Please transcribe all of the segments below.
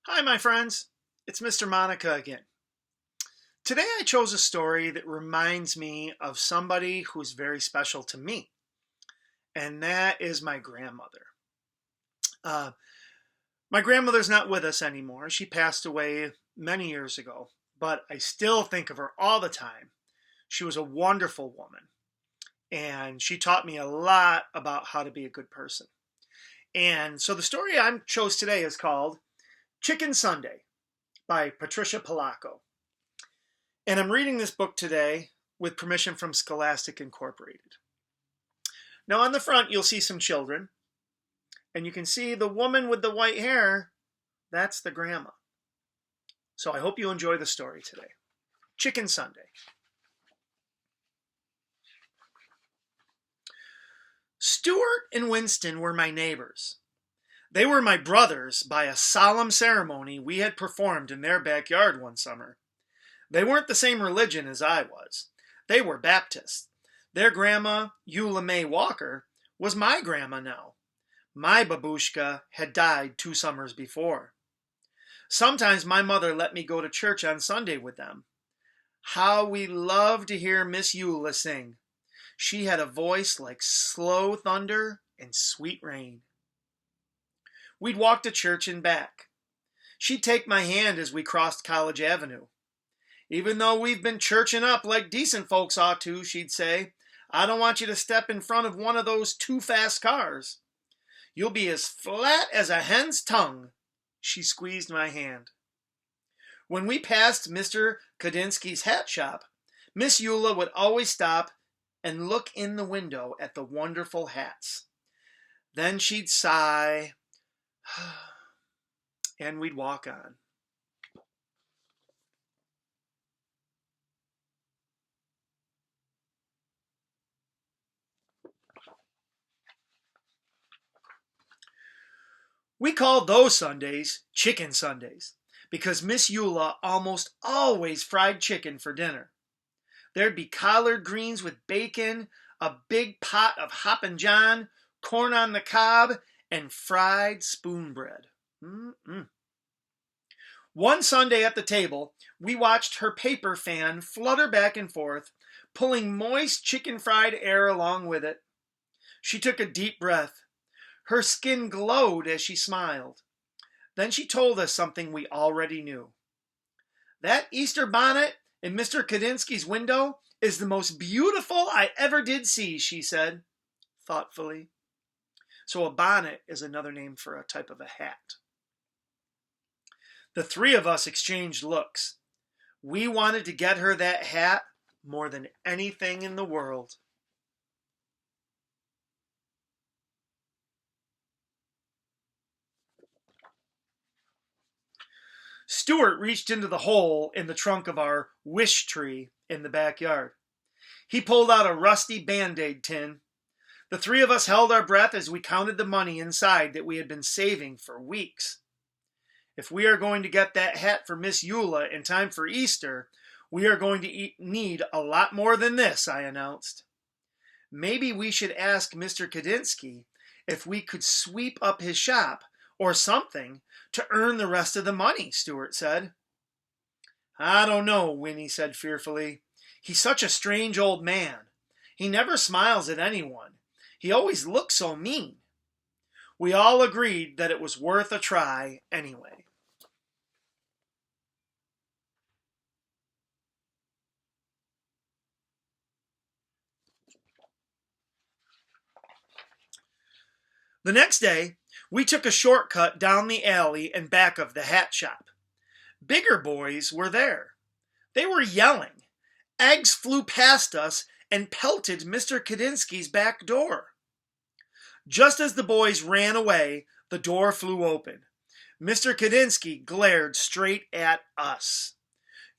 Hi, my friends. It's Mr. Monica again. Today I chose a story that reminds me of somebody who's very special to me, and that is my grandmother. Uh, my grandmother's not with us anymore. She passed away many years ago, but I still think of her all the time. She was a wonderful woman, and she taught me a lot about how to be a good person. And so the story I chose today is called Chicken Sunday by Patricia Polacco. And I'm reading this book today with permission from Scholastic Incorporated. Now, on the front, you'll see some children, and you can see the woman with the white hair. That's the grandma. So I hope you enjoy the story today. Chicken Sunday. Stuart and Winston were my neighbors. They were my brothers by a solemn ceremony we had performed in their backyard one summer. They weren't the same religion as I was. They were Baptists. Their grandma, Eula May Walker, was my grandma now. My babushka had died 2 summers before. Sometimes my mother let me go to church on Sunday with them. How we loved to hear Miss Eula sing. She had a voice like slow thunder and sweet rain. We'd walk to church and back. She'd take my hand as we crossed College Avenue. Even though we've been churching up like decent folks ought to, she'd say, I don't want you to step in front of one of those too fast cars. You'll be as flat as a hen's tongue. She squeezed my hand. When we passed Mr. Kadinsky's hat shop, Miss Eula would always stop and look in the window at the wonderful hats. Then she'd sigh, and we'd walk on. We called those Sundays Chicken Sundays because Miss Eula almost always fried chicken for dinner. There'd be collard greens with bacon, a big pot of Hoppin' John, corn on the cob, and fried spoon bread. One Sunday at the table, we watched her paper fan flutter back and forth, pulling moist chicken fried air along with it. She took a deep breath. Her skin glowed as she smiled. Then she told us something we already knew. That Easter bonnet in Mr. Kadinsky's window is the most beautiful I ever did see, she said, thoughtfully. So a bonnet is another name for a type of a hat. The 3 of us exchanged looks. We wanted to get her that hat more than anything in the world. Stuart reached into the hole in the trunk of our wish tree in the backyard. He pulled out a rusty Band-Aid tin. The 3 of us held our breath as we counted the money inside that we had been saving for weeks. If we are going to get that hat for Miss Eula in time for Easter, we are going to need a lot more than this, I announced. Maybe we should ask Mr. Kadinsky if we could sweep up his shop or something to earn the rest of the money, Stuart said. I don't know, Winnie said fearfully. He's such a strange old man. He never smiles at anyone. He always looks so mean. We all agreed that it was worth a try anyway. The next day, we took a shortcut down the alley and back of the hat shop. Bigger boys were there. They were yelling. Eggs flew past us and pelted Mr. Kadinsky's back door. Just as the boys ran away, the door flew open. Mr. Kadinsky glared straight at us.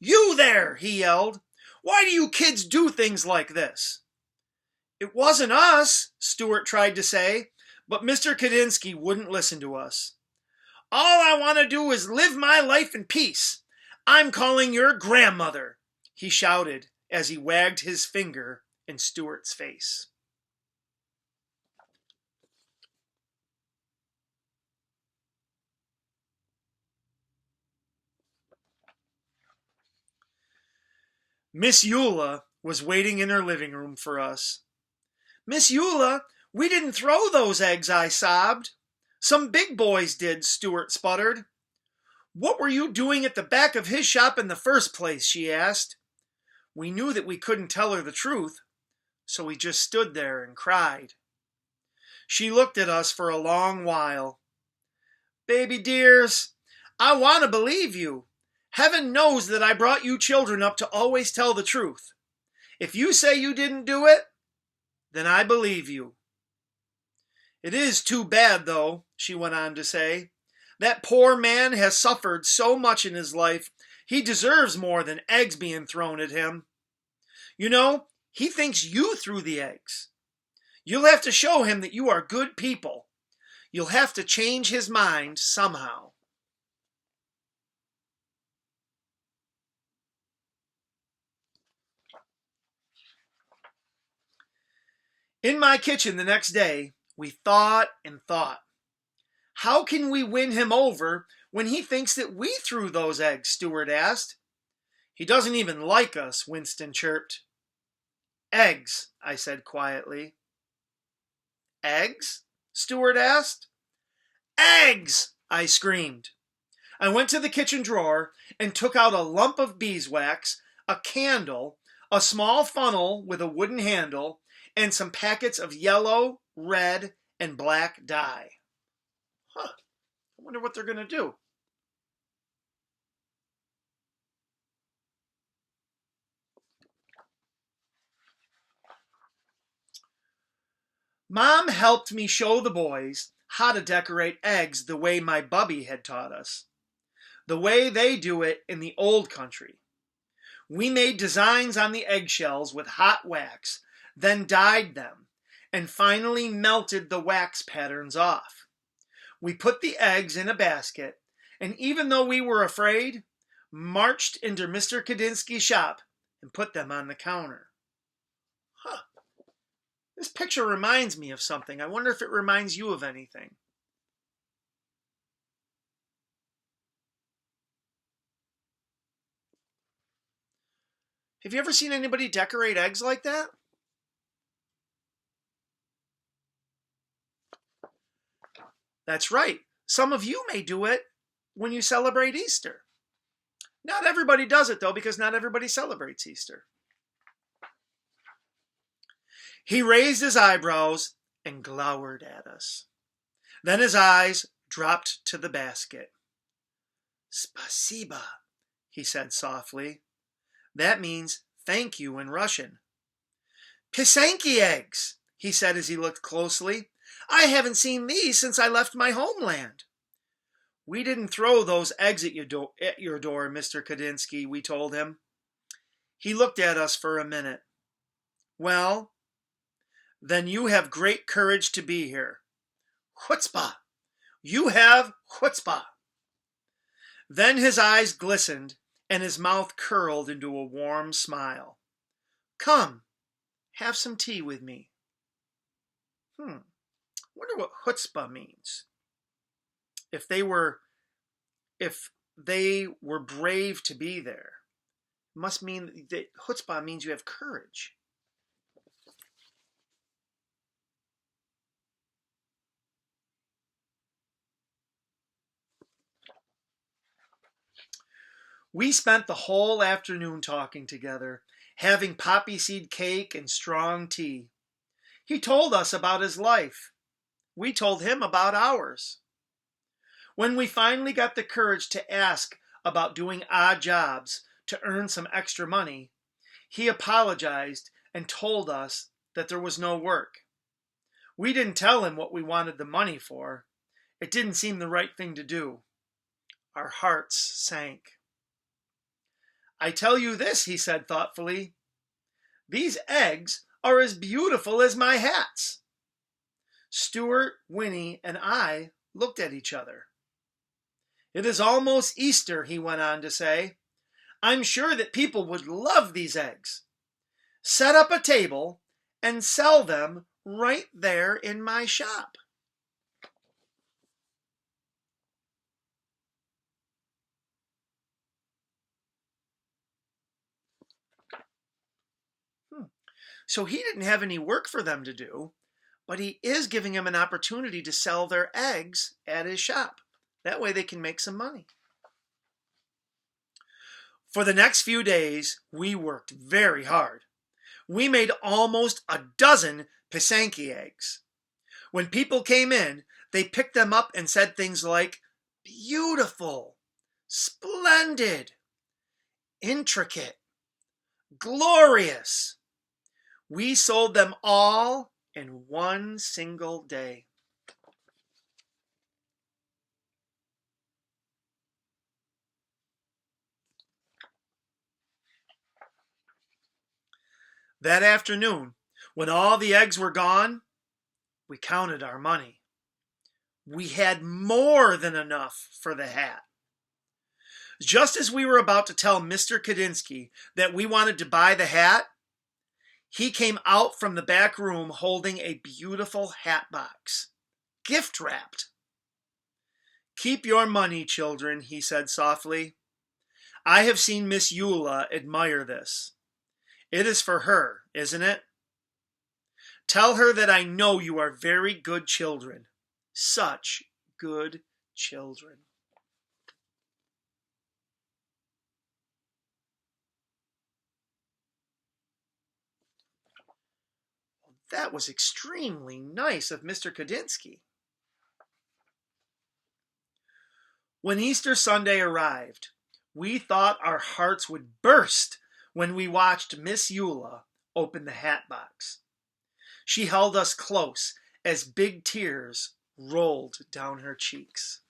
You there, he yelled. Why do you kids do things like this? It wasn't us, Stuart tried to say, but Mr. Kadinsky wouldn't listen to us. All I want to do is live my life in peace. I'm calling your grandmother, he shouted as he wagged his finger in Stuart's face. Miss Eula was waiting in her living room for us. Miss Eula, we didn't throw those eggs, I sobbed. Some big boys did, Stuart sputtered. What were you doing at the back of his shop in the first place, she asked. We knew that we couldn't tell her the truth, so we just stood there and cried. She looked at us for a long while. Baby dears, I want to believe you. Heaven knows that I brought you children up to always tell the truth. If you say you didn't do it, then I believe you. It is too bad, though, she went on to say. That poor man has suffered so much in his life, he deserves more than eggs being thrown at him. You know, he thinks you threw the eggs. You'll have to show him that you are good people. You'll have to change his mind somehow. In my kitchen the next day, we thought and thought. How can we win him over when he thinks that we threw those eggs? Stuart asked. He doesn't even like us, Winston chirped. Eggs, I said quietly. Eggs? Stuart asked. Eggs! I screamed. I went to the kitchen drawer and took out a lump of beeswax, a candle, a small funnel with a wooden handle, and some packets of yellow, red, and black dye. I wonder what they're going to do. Mom helped me show the boys how to decorate eggs the way my bubby had taught us. The way they do it in the old country. We made designs on the eggshells with hot wax, then dyed them, and finally melted the wax patterns off. We put the eggs in a basket, and even though we were afraid, marched into Mr. Kadinsky's shop and put them on the counter. This picture reminds me of something. I wonder if it reminds you of anything. Have you ever seen anybody decorate eggs like that? That's right. Some of you may do it when you celebrate Easter. Not everybody does it, though, because not everybody celebrates Easter. He raised his eyebrows and glowered at us. Then his eyes dropped to the basket. Spasiba, he said softly. That means thank you in Russian. Pisanki eggs, he said as he looked closely. I haven't seen these since I left my homeland. We didn't throw those eggs at your door, Mr. Kadinsky, we told him. He looked at us for a minute. Well, then you have great courage to be here. Chutzpah! You have chutzpah! Then his eyes glistened and his mouth curled into a warm smile. Come, have some tea with me. Wonder what chutzpah means. If they were brave to be there, it must mean that chutzpah means you have courage. We spent the whole afternoon talking together, having poppy seed cake and strong tea. He told us about his life. We told him about ours. When we finally got the courage to ask about doing odd jobs to earn some extra money, he apologized and told us that there was no work. We didn't tell him what we wanted the money for. It didn't seem the right thing to do. Our hearts sank. I tell you this, he said thoughtfully. These eggs are as beautiful as my hats. Stuart, Winnie, and I looked at each other. It is almost Easter, he went on to say. I'm sure that people would love these eggs. Set up a table and sell them right there in my shop. So he didn't have any work for them to do, but he is giving them an opportunity to sell their eggs at his shop. That way they can make some money. For the next few days, we worked very hard. We made almost a dozen Pisanki eggs. When people came in, they picked them up and said things like, beautiful, splendid, intricate, glorious. We sold them all in one single day. That afternoon, when all the eggs were gone, we counted our money. We had more than enough for the hat. Just as we were about to tell Mr. Kadinsky that we wanted to buy the hat, he came out from the back room holding a beautiful hat box, gift wrapped. Keep your money, children, he said softly. I have seen Miss Eula admire this. It is for her, isn't it? Tell her that I know you are very good children. Such good children. That was extremely nice of Mr. Kadinsky. When Easter Sunday arrived, we thought our hearts would burst when we watched Miss Eula open the hat box. She held us close as big tears rolled down her cheeks.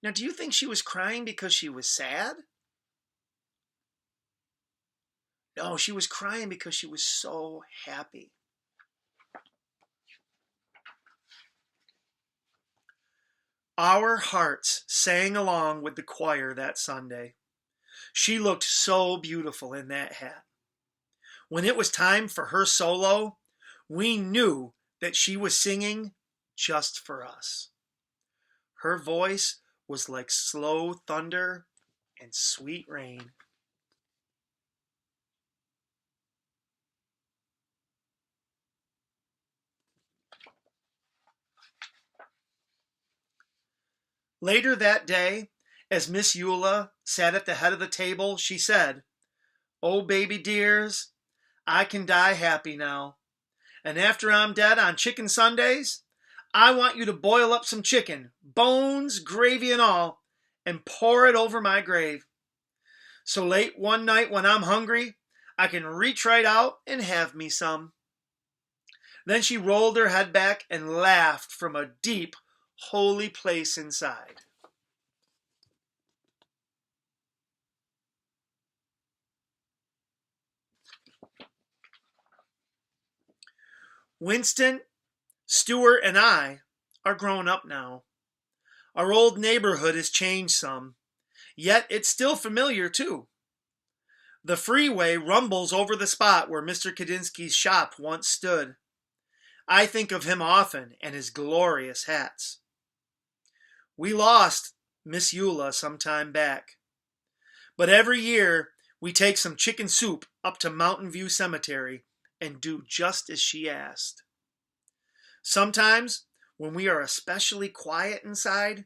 Now, do you think she was crying because she was sad? No, she was crying because she was so happy. Our hearts sang along with the choir that Sunday. She looked so beautiful in that hat. When it was time for her solo, we knew that she was singing just for us. Her voice was like slow thunder and sweet rain. Later that day, as Miss Eula sat at the head of the table, she said, "Oh, baby dears, I can die happy now. And after I'm dead on Chicken Sundays, I want you to boil up some chicken, bones, gravy, and all, and pour it over my grave. So late one night when I'm hungry, I can reach right out and have me some." Then she rolled her head back and laughed from a deep, holy place inside. Winston, Stuart, and I are grown up now. Our old neighborhood has changed some, yet it's still familiar too. The freeway rumbles over the spot where Mr. Kadinsky's shop once stood. I think of him often and his glorious hats. We lost Miss Eula some time back, but every year we take some chicken soup up to Mountain View Cemetery and do just as she asked. Sometimes, when we are especially quiet inside,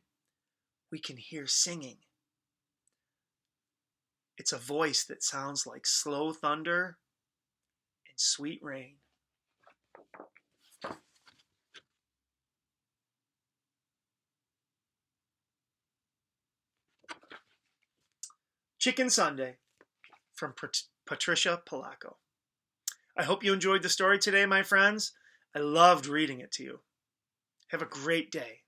we can hear singing. It's a voice that sounds like slow thunder and sweet rain. Chicken Sunday from Patricia Polacco. I hope you enjoyed the story today, my friends. I loved reading it to you. Have a great day.